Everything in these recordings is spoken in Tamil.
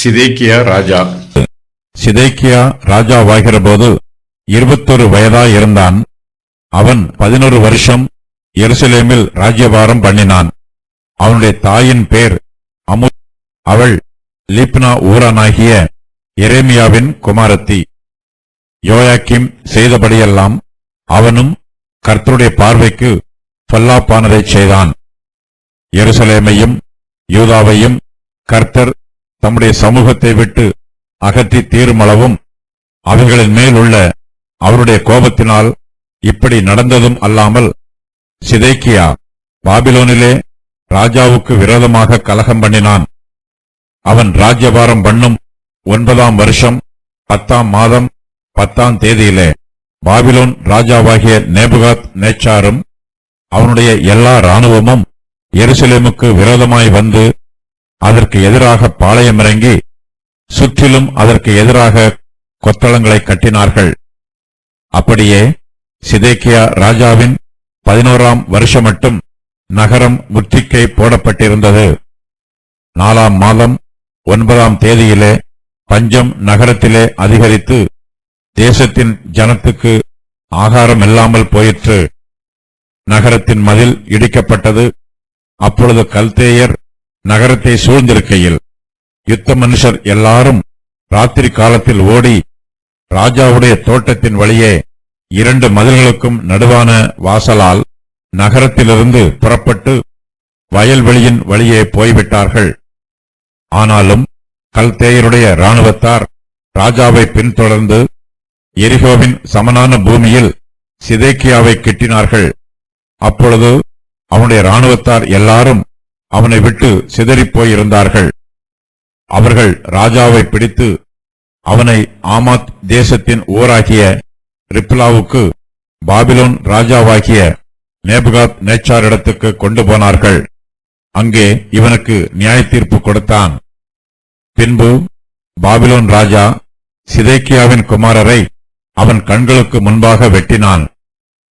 சிதேக்கியா ராஜா. சிதேக்கியா ராஜாவாகிற போது 21 வயதாயிருந்தான். அவன் 11 வருஷம் எருசலேமில் ராஜ்யபாரம் பண்ணினான். அவனுடைய தாயின் பேர் அமு. அவள் லீப்னா ஊரானாகிய எரேமியாவின் குமாரத்தி. யோயாக்கிம் செய்தபடியெல்லாம் அவனும் கர்த்தருடைய பார்வைக்கு பொல்லாப்பானதைச் செய்தான். எருசலேமையும் யூதாவையும் கர்த்தர் தம்முடைய சமூகத்தை விட்டு அகற்றி தீருமளவும் அவைகளின் மேல் உள்ள அவருடைய கோபத்தினால் இப்படி நடந்ததும் அல்லாமல், சிதேக்கியா பாபிலோனிலே ராஜாவுக்கு விரோதமாக கலகம் பண்ணினான். அவன் ராஜ்யபாரம் பண்ணும் 9ஆம் வருஷம் 10ஆம் மாதம் 10ஆம் தேதியிலே பாபிலோன் ராஜாவாகிய நேபுகாத் நேச்சாரும் அவனுடைய எல்லா இராணுவமும் எருசலேமுக்கு விரோதமாய் வந்து அதற்கு எதிராக பாளையமிறங்கி சுற்றிலும் அதற்கு எதிராக கொத்தளங்களை கட்டினார்கள். அப்படியே சிதேக்கியா ராஜாவின் 11ஆம் வருஷம் மட்டும் நகரம் முற்றுகை போடப்பட்டிருந்தது. 4ஆம் மாதம் 9ஆம் தேதியிலே பஞ்சம் நகரத்திலே அதிகரித்து தேசத்தின் ஜனத்துக்கு ஆகாரம் இல்லாமல் போயிற்று. நகரத்தின் மதில் இடிக்கப்பட்டது. அப்பொழுது கல்தேயர் நகரத்தை சூழ்ந்திருக்கையில் யுத்த மனுஷர் எல்லாரும் ராத்திரி காலத்தில் ஓடி ராஜாவுடைய தோட்டத்தின் வழியே 2 மதில்களுக்கும் நடுவான வாசலால் நகரத்திலிருந்து புறப்பட்டு வயல்வெளியின் வழியே போய்விட்டார்கள். ஆனாலும் கல்தேயருடைய இராணுவத்தார் ராஜாவை பின்தொடர்ந்து எரிகோவின் சமனான பூமியில் சிதேக்கியாவை கிட்டினார்கள். அப்பொழுது அவனுடைய இராணுவத்தார் எல்லாரும் அவனை விட்டு சிதறிப்போயிருந்தார்கள். அவர்கள் ராஜாவை பிடித்து அவனை ஆமாத் தேசத்தின் ஊராகிய ரிப்லாவுக்கு பாபிலோன் ராஜாவாகிய நேபுகாத் நேச்சாரிடத்துக்கு கொண்டு போனார்கள். அங்கே இவனுக்கு நியாய தீர்ப்பு கொடுத்தான். பின்பு பாபிலோன் ராஜா சிதேக்கியாவின் குமாரரை அவன் கண்களுக்கு முன்பாக வெட்டினான்.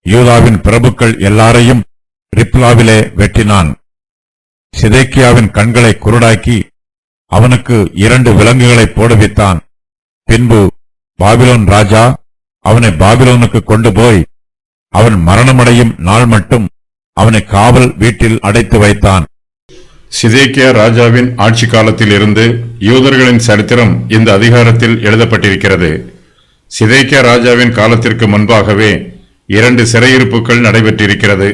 யூதாவின் பிரபுக்கள் எல்லாரையும் ரிப்லாவிலே வெட்டினான். சிதேக்கியாவின் கண்களை குருடாக்கி அவனுக்கு 2 விலங்குகளை போடுவித்தான். பின்பு பாபிலோன் ராஜா அவனை பாபிலோனுக்கு கொண்டு போய் அவன் மரணமடையும் நாள் மட்டும் அவனை காவல் வீட்டில் அடைத்து வைத்தான். சிதேக்கியா ராஜாவின் ஆட்சி காலத்தில் இருந்து யூதர்களின் சரித்திரம் இந்த அதிகாரத்தில் எழுதப்பட்டிருக்கிறது. சிதேக்கியா ராஜாவின் காலத்திற்கு முன்பாகவே 2 சிறையிருப்புகள் நடைபெற்றிருக்கிறது.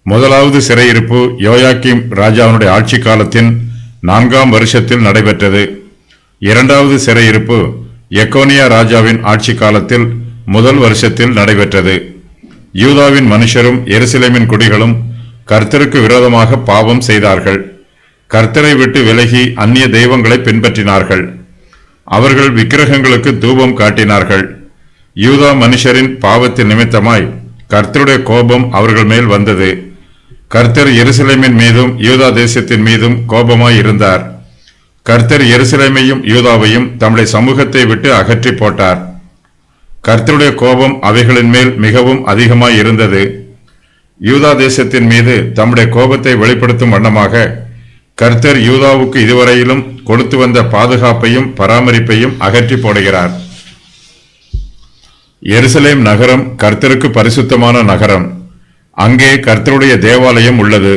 முதலாவது சிறையிருப்பு யோயாக்கிம் ராஜாவினுடைய ஆட்சி காலத்தின் 4ஆம் வருஷத்தில் நடைபெற்றது. 2வது சிறையிருப்பு எக்கோனியா ராஜாவின் ஆட்சி காலத்தில் முதல் வருஷத்தில் நடைபெற்றது. யூதாவின் மனுஷரும் எருசலேமின் குடிகளும் கர்த்தருக்கு விரோதமாக பாவம் செய்தார்கள். கர்த்தரை விட்டு விலகி அந்நிய தெய்வங்களை பின்பற்றினார்கள். அவர்கள் விக்கிரகங்களுக்கு தூபம் காட்டினார்கள். யூதா மனுஷரின் பாவத்தின் நிமித்தமாய் கர்த்தருடைய கோபம் அவர்கள் மேல் வந்தது. கர்த்தர் எருசலேமின் மீதும் யூதா தேசத்தின் மீதும் கோபமாய் இருந்தார். கர்த்தர் எருசலேமையும் யூதாவையும் தம்முடைய சமூகத்தை விட்டு அகற்றி போட்டார். கர்த்தருடைய கோபம் அவைகளின் மேல் மிகவும் அதிகமாய் இருந்தது. யூதா தேசத்தின் மீது தம்முடைய கோபத்தை வெளிப்படுத்தும் வண்ணமாக கர்த்தர் யூதாவுக்கு இதுவரையிலும் கொடுத்து வந்த பாதுகாப்பையும் பராமரிப்பையும் அகற்றி போடுகிறார். எருசலேம் நகரம் கர்த்தருக்கு பரிசுத்தமான நகரம். அங்கே கர்த்தருடைய தேவாலயம் உள்ளது.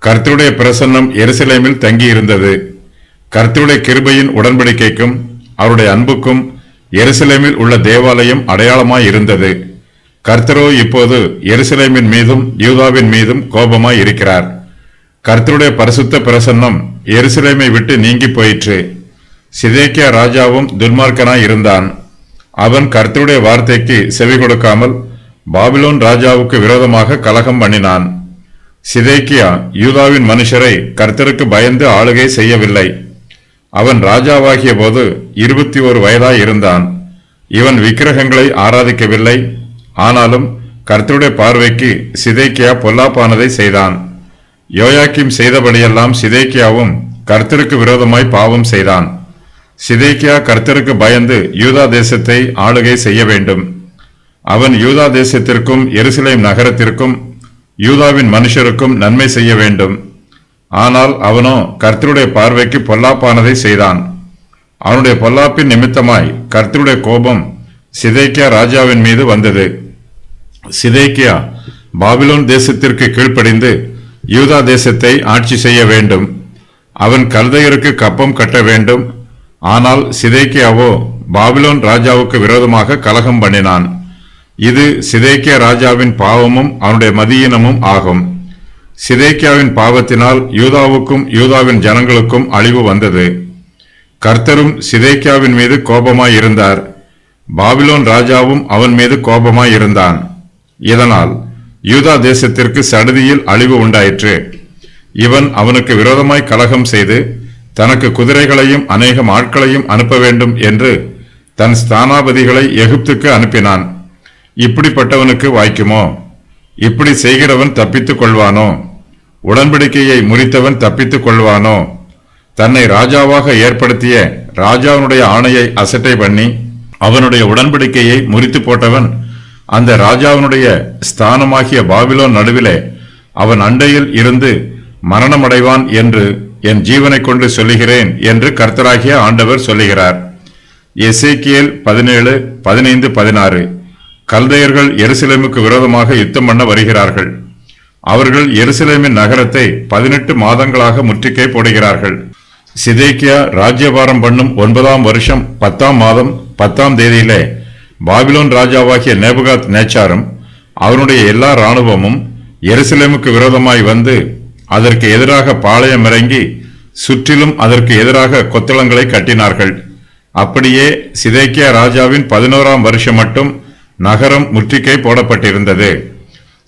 கர்த்தருடைய பிரசன்னம் எருசலேமில் தங்கியிருந்தது. கர்த்தருடைய கிருபையின் உடன்படிக்கைக்கும் அவருடைய அன்புக்கும் எருசலேமில் உள்ள தேவாலயம் அடையாளமாய் இருந்தது. கர்த்தரோ இப்போது எருசலேமின் மீதும் யூதாவின் மீதும் கோபமாய் இருக்கிறார். கர்த்தருடைய பரிசுத்த பிரசன்னம் எருசலேமை விட்டு நீங்கி போயிற்று. சிதேக்கியா ராஜாவும் துன்மார்க்கனாய் இருந்தான். அவன் கர்த்தருடைய வார்த்தைக்கு செவி கொடுக்காமல் பாபிலோன் ராஜாவுக்கு விரோதமாக கலகம் பண்ணினான். சிதேக்கியா யூதாவின் மனுஷரை கர்த்தருக்கு பயந்து ஆளுகை செய்யவில்லை. அவன் ராஜாவாகிய போது 21 வயதாய் இருந்தான். இவன் விக்கிரகங்களை ஆராதிக்கவில்லை. ஆனாலும் கர்த்தருடைய பார்வைக்கு சிதேக்கியா பொல்லாப்பானதை செய்தான். யோயாக்கிம் செய்தபடியெல்லாம் சிதேக்கியாவும் கர்த்தருக்கு விரோதமாய் பாவம் செய்தான். சிதேக்கியா கர்த்தருக்கு பயந்து யூதா தேசத்தை ஆளுகை செய்ய வேண்டும். அவன் யூதா தேசத்திற்கும் எருசலேம் நகரத்திற்கும் யூதாவின் மனுஷருக்கும் நன்மை செய்ய வேண்டும். ஆனால் அவனோ கர்த்தருடைய பார்வைக்கு பொல்லாப்பானதை செய்தான். அவனுடைய பொல்லாப்பின் நிமித்தமாய் கர்த்தருடைய கோபம் சிதேக்கியா ராஜாவின் மீது வந்தது. சிதேக்கியா பாபிலோன் தேசத்திற்கு கீழ்ப்படிந்து யூதா தேசத்தை ஆட்சி செய்ய வேண்டும். அவன் கல்தையருக்கு கப்பம் கட்ட வேண்டும். ஆனால் சிதேக்கியாவோ பாபிலோன் ராஜாவுக்கு விரோதமாக கலகம் பண்ணினான். இது சிதேக்கியா ராஜாவின் பாவமும் அவனுடைய மதியீனமும் ஆகும். சிதேக்கியாவின் பாவத்தினால் யூதாவுக்கும் யூதாவின் ஜனங்களுக்கும் அழிவு வந்தது. கர்த்தரும் சிதேக்கியாவின் மீது கோபமாயிருந்தார். பாபிலோன் ராஜாவும் அவன் மீது கோபமாயிருந்தான். இதனால் யூதா தேசத்திற்கு சடுதியில் அழிவு உண்டாயிற்று. இவன் அவனுக்கு விரோதமாய் கலகம் செய்து தனக்கு குதிரைகளையும் அநேகம் ஆட்களையும் அனுப்ப வேண்டும் என்று தன் ஸ்தானாபதிகளை எகிப்துக்கு அனுப்பினான். இப்படிப்பட்டவனுக்கு வாய்க்குமோ? இப்படி செய்கிறவன் தப்பித்துக் கொள்வானோ? உடன்படிக்கையை முறித்தவன் தப்பித்துக் கொள்வானோ? தன்னை ராஜாவாக ஏற்படுத்திய ராஜாவுடைய ஆணையை அசட்டை பண்ணி அவனுடைய உடன்படிக்கையை முறித்து போட்டவன் அந்த ராஜாவினுடைய ஸ்தானமாகிய பாபிலோன் நடுவிலே அவன் அண்டையில் இருந்து மரணமடைவான் என்று என் ஜீவனை கொண்டு சொல்லுகிறேன் என்று கர்த்தராகிய ஆண்டவர் சொல்லுகிறார். எசேக்கியேல் 17, 15, 16. கல்தையர்கள் எருசலேமுக்கு விரோதமாக யுத்தம் பண்ண வருகிறார்கள். அவர்கள் எருசலேமின் நகரத்தை 18 மாதங்களாக முற்றுகை போடுகிறார்கள். சிதேக்கியா ராஜ்யபாரம் பண்ணும் 9ஆம் வருஷம் 10ஆம் மாதம் 10ஆம் தேதியிலே பாபிலோன் ராஜாவாகிய நேபுகாத் நேச்சாரும் அவனுடைய எல்லா இராணுவமும் எருசலேமுக்கு விரோதமாய் வந்து அதற்கு எதிராக பாளையம் இறங்கி சுற்றிலும் அதற்கு எதிராக கொத்தளங்களை கட்டினார்கள். அப்படியே சிதேக்கியா ராஜாவின் 11ஆம் வருஷம் மட்டும் நகரம் முற்றுகை போடப்பட்டிருந்தது.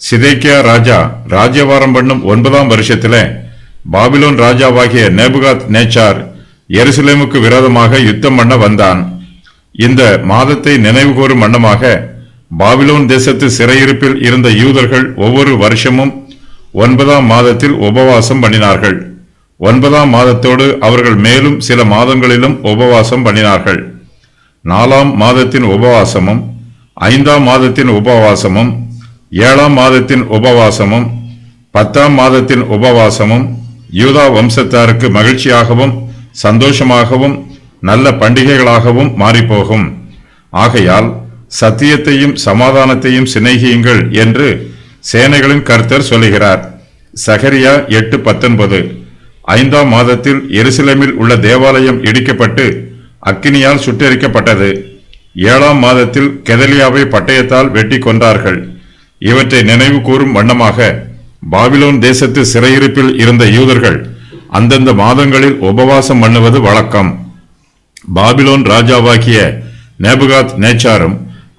சிதேக்கியா ராஜா ராஜ்யபாரம் பண்ணும் 9ஆம் வருஷத்திலே பாபிலோன் ராஜாவாகிய நேபுகாத் நேச்சார் எருசலேமுக்கு விரோதமாக யுத்தம் பண்ண வந்தான். இந்த மாதத்தை நினைவுகூரும் வண்ணமாக பாபிலோன் தேசத்து சிறையிருப்பில் இருந்த யூதர்கள் ஒவ்வொரு வருஷமும் 9ஆம் மாதத்தில் உபவாசம் பண்ணினார்கள். 9ஆம் மாதத்தோடு அவர்கள் மேலும் சில மாதங்களிலும் உபவாசம் பண்ணினார்கள். 4ஆம் மாதத்தின் உபவாசமும் 5ஆம் மாதத்தின் உபவாசமும் 7ஆம் மாதத்தின் உபவாசமும் 10ஆம் மாதத்தின் உபவாசமும் யூதா வம்சத்தாருக்கு மகிழ்ச்சியாகவும் சந்தோஷமாகவும் நல்ல பண்டிகைகளாகவும் மாறிப்போகும். ஆகையால் சத்தியத்தையும் சமாதானத்தையும் சிநேகியுங்கள் என்று சேனைகளின் கர்த்தர் சொல்லுகிறார். சகரியா 8:19. 5ஆம் மாதத்தில் எருசலேமில் உள்ள தேவாலயம் இடிக்கப்பட்டு அக்கினியால் சுட்டெரிக்கப்பட்டது. 7ஆம் மாதத்தில் கெதலியாவை பட்டயத்தால் வெட்டி கொன்றார்கள். இவற்றை நினைவு கூறும் வண்ணமாக பாபிலோன் தேசத்து சிறையிருப்பில் இருந்த யூதர்கள் அந்தந்த மாதங்களில் உபவாசம் பண்ணுவது வழக்கம். பாபிலோன் ராஜாவாகிய நேபுகாத் நேச்சாரும்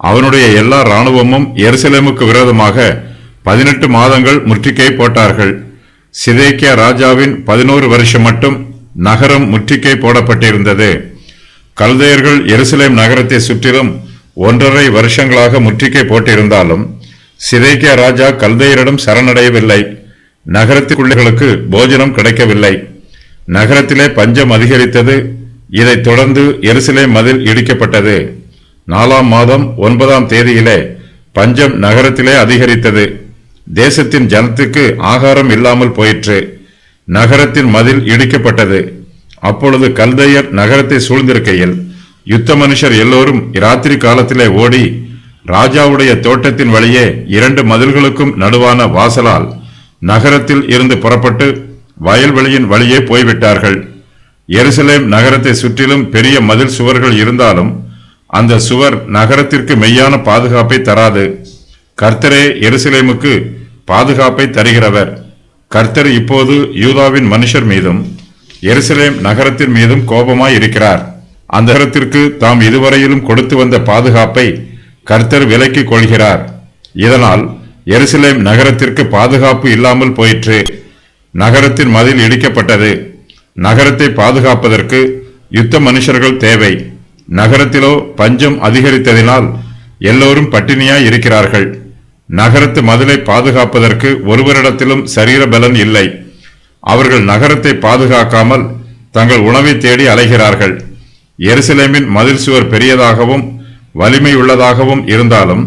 அவனுடைய எல்லா இராணுவமும் எருசலேமுக்கு விரோதமாக 18 மாதங்கள் முற்றுகை போட்டார்கள். சிதேக்கியா ராஜாவின் 11 வருஷம் மட்டும் நகரம் முற்றுகை போடப்பட்டிருந்தது. கல்தையர்கள் எருசலேம் நகரத்தை சுற்றிலும் 1.5 வருஷங்களாக முற்றுகை போட்டிருந்தாலும் சிதேக்கியா ராஜா கல்தையரிடம் சரணடையவில்லை. நகரத்துக்குள்ளைகளுக்கு போஜனம் கிடைக்கவில்லை. நகரத்திலே பஞ்சம் அதிகரித்தது. இதைத் தொடர்ந்து எருசலேம் மதில் இடிக்கப்பட்டது. 4ஆம் மாதம் 9ஆம் தேதியிலே பஞ்சம் நகரத்திலே அதிகரித்தது. தேசத்தின் ஜனத்துக்கு ஆகாரம் இல்லாமல் போயிற்று. நகரத்தின் மதில் இடிக்கப்பட்டது. அப்பொழுது கல்தையர் நகரத்தை சூழ்ந்திருக்கையில் யுத்த மனுஷர் எல்லோரும் இராத்திரி காலத்திலே ஓடி ராஜாவுடைய தோட்டத்தின் வழியே 2 மதில்களுக்கும் நடுவான வாசலால் நகரத்தில் இருந்து புறப்பட்டு வயல்வெளியின் வழியே போய்விட்டார்கள். எருசலேம் நகரத்தை சுற்றிலும் பெரிய மதில் சுவர்கள் இருந்தாலும் அந்த சுவர் நகரத்திற்கு மெய்யான பாதுகாப்பை தராது. கர்த்தரே எருசலேமுக்கு பாதுகாப்பை தருகிறவர். கர்த்தர் இப்போது யூதாவின் மனுஷர் மீதும் எருசலேம் நகரத்தின் மீதும் கோபமாய் இருக்கிறார். அந்த நகரத்திற்கு தாம் இதுவரையிலும் கொடுத்து வந்த பாதுகாப்பை கர்த்தர் விலக்கிக் கொள்கிறார். இதனால் எருசலேம் நகரத்திற்கு பாதுகாப்பு இல்லாமல் போயிற்று. நகரத்தின் மதில் இடிக்கப்பட்டது. நகரத்தை பாதுகாப்பதற்கு யுத்த மனுஷர்கள் தேவை. நகரத்திலோ பஞ்சம் அதிகரித்ததினால் எல்லோரும் பட்டினியாய் இருக்கிறார்கள். நகரத்து மதிலை பாதுகாப்பதற்கு ஒருவரிடத்திலும் சரீர பலன் இல்லை. அவர்கள் நகரத்தை பாதுகாக்காமல் தங்கள் உணவை தேடி அலைகிறார்கள். எருசலேமின் மதில் சுவர் பெரியதாகவும் வலிமை உள்ளதாகவும் இருந்தாலும்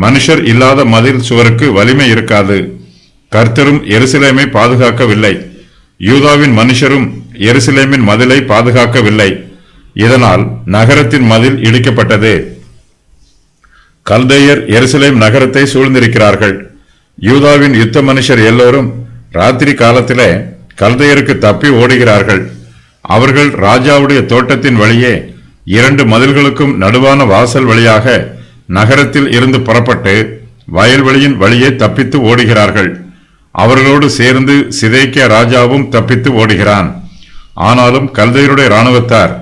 மனுஷர் இல்லாத மதில் சுவருக்கு வலிமை இருக்காது. கர்த்தரும் எருசலேமை பாதுகாக்கவில்லை. யூதாவின் மனுஷரும் எருசலேமின் மதிலை பாதுகாக்கவில்லை. இதனால் நகரத்தின் மதில் இடிக்கப்பட்டது. கல்தேயர் எருசலேம் நகரத்தை சூழ்ந்திருக்கிறார்கள். யூதாவின் யுத்த மனுஷர் எல்லோரும் ராத்திரி காலத்திலே கல்தேயருக்கு தப்பி ஓடுகிறார்கள். அவர்கள் ராஜாவுடைய தோட்டத்தின் வழியே 2 மதில்களுக்கும் நடுவான வாசல் வழியாக நகரத்தில் இருந்து புறப்பட்டு வயல்வெளியின் வழியே தப்பித்து ஓடுகிறார்கள். அவர்களோடு சேர்ந்து சிதேக்கியா ராஜாவும் தப்பித்து ஓடுகிறான். ஆனாலும் கல்தேயருடைய இராணுவத்தார்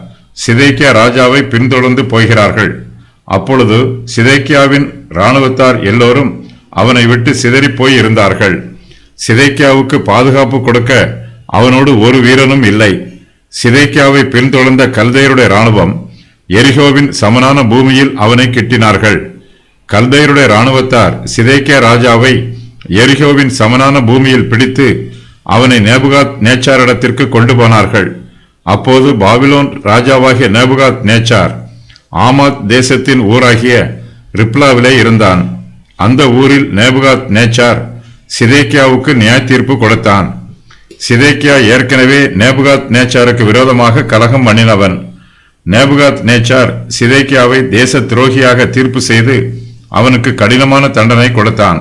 சிதேக்கியா ராஜாவை பின்தொடர்ந்து போகிறார்கள். அப்பொழுது சிதேக்கியாவின் இராணுவத்தார் எல்லோரும் அவனை விட்டு சிதறி போய் இருந்தார்கள். சிதேக்கியாவுக்கு பாதுகாப்பு கொடுக்க அவனோடு ஒரு வீரனும் இல்லை. சிதேக்கியாவை பின்தொடர்ந்த கல்தேயருடைய இராணுவம் எரிகோவின் சமனான பூமியில் அவனை கிட்டினார்கள். கல்தேயருடைய இராணுவத்தார் சிதேக்கியா ராஜாவை எரிகோவின் சமனான பூமியில் பிடித்து அவனை நேபுகாத் நேச்சாரிடத்திற்கு கொண்டு போனார்கள். அப்போது பாபிலோன் ராஜாவாகிய நேபுகாத் நேச்சார் ஆமாத் தேசத்தின் ஊராகிய ரிப்லாவிலே இருந்தான். அந்த ஊரில் நேபுகாத் நேச்சார் சிதேக்கியாவுக்கு நியாய தீர்ப்பு கொடுத்தான். சிதேக்கியா ஏற்கனவே நேபுகாத் நேச்சாருக்கு விரோதமாக கலகம் பண்ணினவன். நேபுகாத் நேச்சார் சிதேக்கியாவை தேச துரோகியாக தீர்ப்பு செய்து அவனுக்கு கடினமான தண்டனை கொடுத்தான்.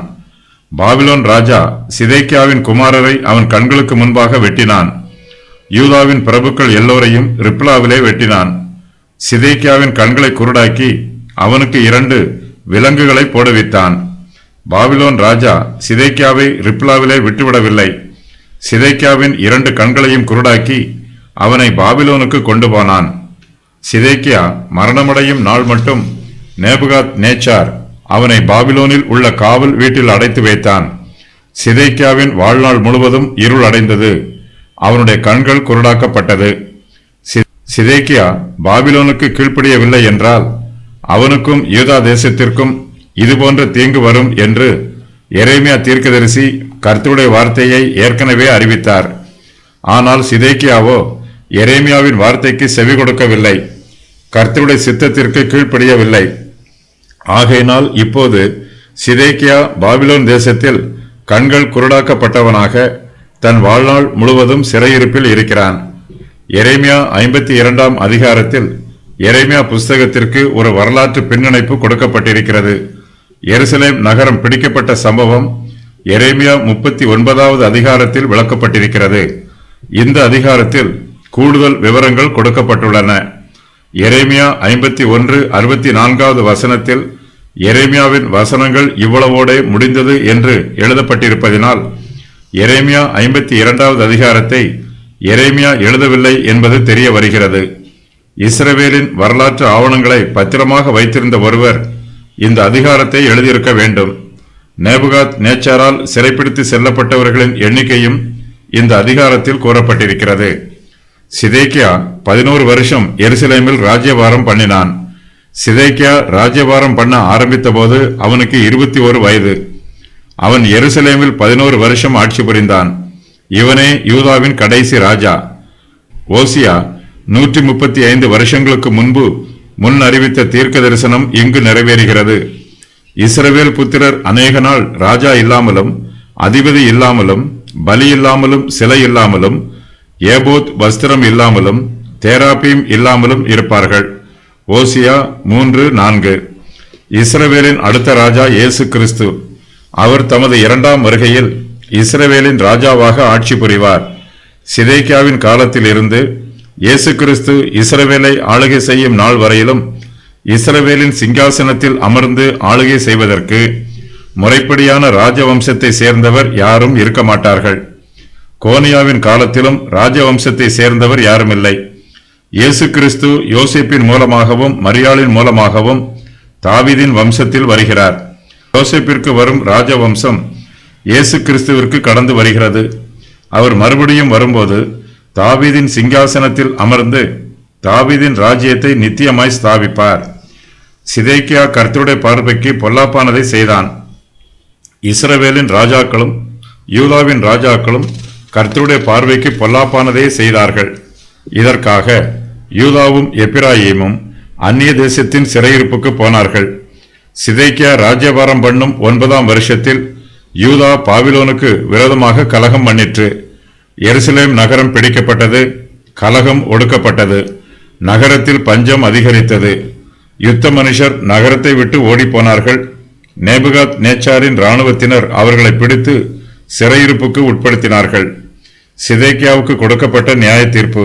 பாபிலோன் ராஜா சிதேக்கியாவின் குமாரரை அவன் கண்களுக்கு முன்பாக வெட்டினான். யூதாவின் பிரபுக்கள் எல்லோரையும் ரிப்லாவிலே வெட்டினான். சிதேக்கியாவின் கண்களை குருடாக்கி அவனுக்கு 2 விலங்குகளை போடுவித்தான். பாபிலோன் ராஜா சிதேக்கியாவை ரிப்லாவிலே விட்டுவிடவில்லை. சிதேக்கியாவின் 2 கண்களையும் குருடாக்கி அவனை பாபிலோனுக்கு கொண்டு போனான். சிதேக்கியா மரணமடையும் நாள் மட்டும் நேபுகாத் நேச்சார் அவனை பாபிலோனில் உள்ள காவல் வீட்டில் அடைத்து வைத்தான். சிதேக்கியாவின் வாழ்நாள் முழுவதும் இருள் அடைந்தது. அவனுடைய கண்கள் குருடாக்கப்பட்டது. சிதேக்கியா பாபிலோனுக்கு கீழ்ப்படியவில்லை என்றால் அவனுக்கும் யூதா தேசத்திற்கும் இதுபோன்ற தீங்கு வரும் என்று எரேமியா தீர்க்கதரிசி கர்த்தருடைய வார்த்தையை ஏற்கனவே அறிவித்தார். ஆனால் சிதேக்கியாவோ எரேமியாவின் வார்த்தைக்கு செவி கொடுக்கவில்லை, கர்த்தருடைய சித்தத்திற்கு கீழ்ப்படியவில்லை. ஆகையினால் இப்போது சிதேக்கியா பாபிலோன் தேசத்தில் கண்கள் குருடாக்கப்பட்டவனாக தன் வாழ்நாள் முழுவதும் சிறையிருப்பில் இருக்கிறான். எரேமியா 52ஆம் அதிகாரத்தில் எரேமியா புஸ்தகத்திற்கு ஒரு வரலாற்று பின்னணைப்பு கொடுக்கப்பட்டிருக்கிறது. எருசலேம் நகரம் பிடிக்கப்பட்ட சம்பவம் எரேமியா 39வது அதிகாரத்தில் விளக்கப்பட்டிருக்கிறது. இந்த அதிகாரத்தில் கூடுதல் விவரங்கள் கொடுக்கப்பட்டுள்ளன. எரேமியா 51:64வது வசனத்தில் எரேமியாவின் வசனங்கள் இவ்வளவோடே முடிந்தது என்று எழுதப்பட்டிருப்பதினால் எரேமியா 52வது அதிகாரத்தை எரேமியா எழுதவில்லை என்பது தெரிய வருகிறது. இஸ்ரவேலின் வரலாற்று ஆவணங்களை பத்திரமாக வைத்திருந்த ஒருவர் இந்த அதிகாரத்தை எழுதியிருக்க வேண்டும். நேபுகாத் நேச்சாரால் சிறைப்பிடித்து செல்லப்பட்டவர்களின் எண்ணிக்கையும் இந்த அதிகாரத்தில் கூறப்பட்டிருக்கிறது. சிதேக்கியா 11 வருஷம் எருசலேமில் ராஜ்யபாரம் பண்ணினான். சிதேக்கியா ராஜ்யபாரம் பண்ண ஆரம்பித்த போது அவனுக்கு 21 வயது. அவன் எருசலேமில் 11 வருஷம் ஆட்சி புரிந்தான். இவனே யூதாவின் கடைசி ராஜா. ஓசியா 135 வருஷங்களுக்கு முன்பு முன் அறிவித்த தீர்க்க தரிசனம் இங்கு நிறைவேறுகிறது. இஸ்ரவேல் புத்திரர் அநேக நாள் ராஜா இல்லாமலும் அதிபதி இல்லாமலும் பலி இல்லாமலும் சிலை இல்லாமலும் ஏபோத் வஸ்திரம் இல்லாமலும் தேராபீம் இல்லாமலும் இருப்பார்கள். ஓசியா 3:4. இஸ்ரவேலின் அடுத்த ராஜா இயேசு கிறிஸ்து. அவர் தமது 2ஆம் வருகையில் இஸ்ரவேலின் ராஜாவாக ஆட்சி புரிவார். சிதேக்கியாவின் காலத்தில் இருந்து இயேசு கிறிஸ்து இஸ்ரவேலை ஆளுகை செய்யும் நாள் வரையிலும் இஸ்ரவேலின் சிங்காசனத்தில் அமர்ந்து ஆளுகை செய்வதற்கு முறைப்படியான ராஜவம்சத்தை சேர்ந்தவர் யாரும் இருக்க மாட்டார்கள். கோனியாவின் காலத்திலும் ராஜவம்சத்தை சேர்ந்தவர் யாருமில்லை. இயேசு கிறிஸ்து யோசேப்பின் மூலமாகவும் மரியாளின் மூலமாகவும் தாவீதின் வம்சத்தில் வருகிறார். யோசேப்பிற்கு வரும் ராஜவம்சம் இயேசு கிறிஸ்துவிற்கு கடந்து வருகிறது. அவர் மறுபடியும் வரும்போது தாவீதின் சிங்காசனத்தில் அமர்ந்து தாவீதின் ராஜ்யத்தை நித்தியமாய் ஸ்தாபிப்பார். சிதேக்கியா கர்த்தருடைய பார்வைக்கு பொல்லாப்பானதை செய்தான். இஸ்ரவேலின் ராஜாக்களும் யூதாவின் ராஜாக்களும் கர்த்தருடைய பார்வைக்கு பொல்லாப்பானதே செய்தார்கள். இதற்காக யூதாவும் எப்பிராயீமும் அந்நிய தேசத்தின் சிறையிருப்புக்கு போனார்கள். சிதேக்கியா ராஜ்யபாரம் பண்ணும் 9ஆம் வருஷத்தில் யூதா பாபிலோனுக்கு விரோதமாக கலகம் பண்ணிற்று. எருசலேம் நகரம் பிடிக்கப்பட்டது. கலகம் ஒடுக்கப்பட்டது. நகரத்தில் பஞ்சம் அதிகரித்தது. யுத்த மனுஷர் நகரத்தை விட்டு ஓடிப்போனார்கள். நேபுகாத் நேச்சாரின் இராணுவத்தினர் அவர்களை பிடித்து சிறையிருப்புக்கு உட்படுத்தினார்கள். சிதேக்கியாவுக்கு கொடுக்கப்பட்ட நியாய தீர்ப்பு.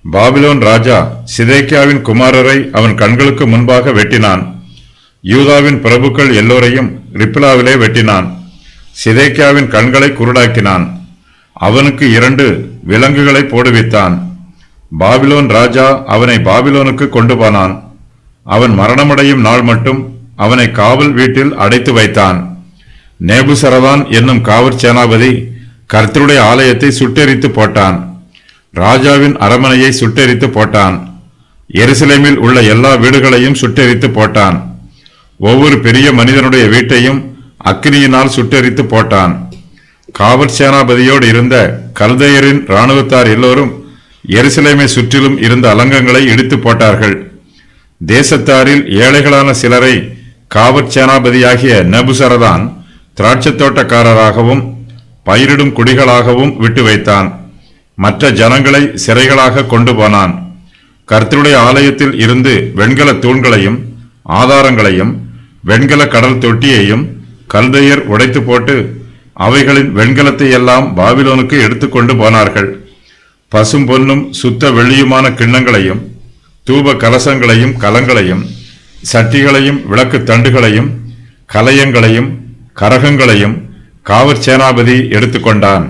பாபிலோன் ராஜா சிதேக்கியாவின் குமாரரை அவன் கண்களுக்கு முன்பாக வெட்டினான். யூதாவின் பிரபுக்கள் எல்லோரையும் ரிப்லாவிலே வெட்டினான். சிதேக்கியாவின் கண்களை குருடாக்கினான். அவனுக்கு 2 விலங்குகளை போடுவித்தான். பாபிலோன் ராஜா அவனை பாபிலோனுக்கு கொண்டு போனான். அவன் மரணமடையும் நாள் மட்டும் அவனை காவல் வீட்டில் அடைத்து வைத்தான். நேபுசரதான் என்னும் காவற் சேனாபதி கர்த்தருடைய ஆலயத்தை சுட்டெரித்து போட்டான். ராஜாவின் அரமனையை சுட்டெரித்து போட்டான். எருசலேமில் உள்ள எல்லா வீடுகளையும் சுட்டெரித்து போட்டான். ஒவ்வொரு பெரிய மனிதனுடைய வீட்டையும் அக்கினியினால் சுட்டெரித்து போட்டான். காவற் சேனாபதியோடு இருந்த கல்தையரின் இராணுவத்தார் எல்லோரும் எருசலேமை சுற்றிலும் இருந்த அலங்கங்களை இடித்து போட்டார்கள். தேசத்தாரில் ஏழைகளான சிலரை காவற் சேனாபதியாகிய நெபுசரதான் திராட்சத் தோட்டக்காரராகவும் பயிரிடும் குடிகளாகவும் விட்டு வைத்தான். மற்ற ஜனங்களை சிறைகளாக கொண்டு போனான். கர்த்தருடைய ஆலயத்தில் இருந்து வெண்கல தூண்களையும் ஆதாரங்களையும் வெண்கல கடல் தொட்டியையும் கல்தையர் உடைத்து போட்டு அவைகளின் வெண்கலத்தை எல்லாம் பாபிலோனுக்கு எடுத்துக்கொண்டு போனார்கள். பசும் பொன்னும் சுத்த வெள்ளியுமான கிண்ணங்களையும் தூப கலசங்களையும் கலங்களையும் சட்டிகளையும் விளக்கு தண்டுகளையும் கலயங்களையும் கரகங்களையும் காவற் சேனாபதி எடுத்துக்கொண்டான்.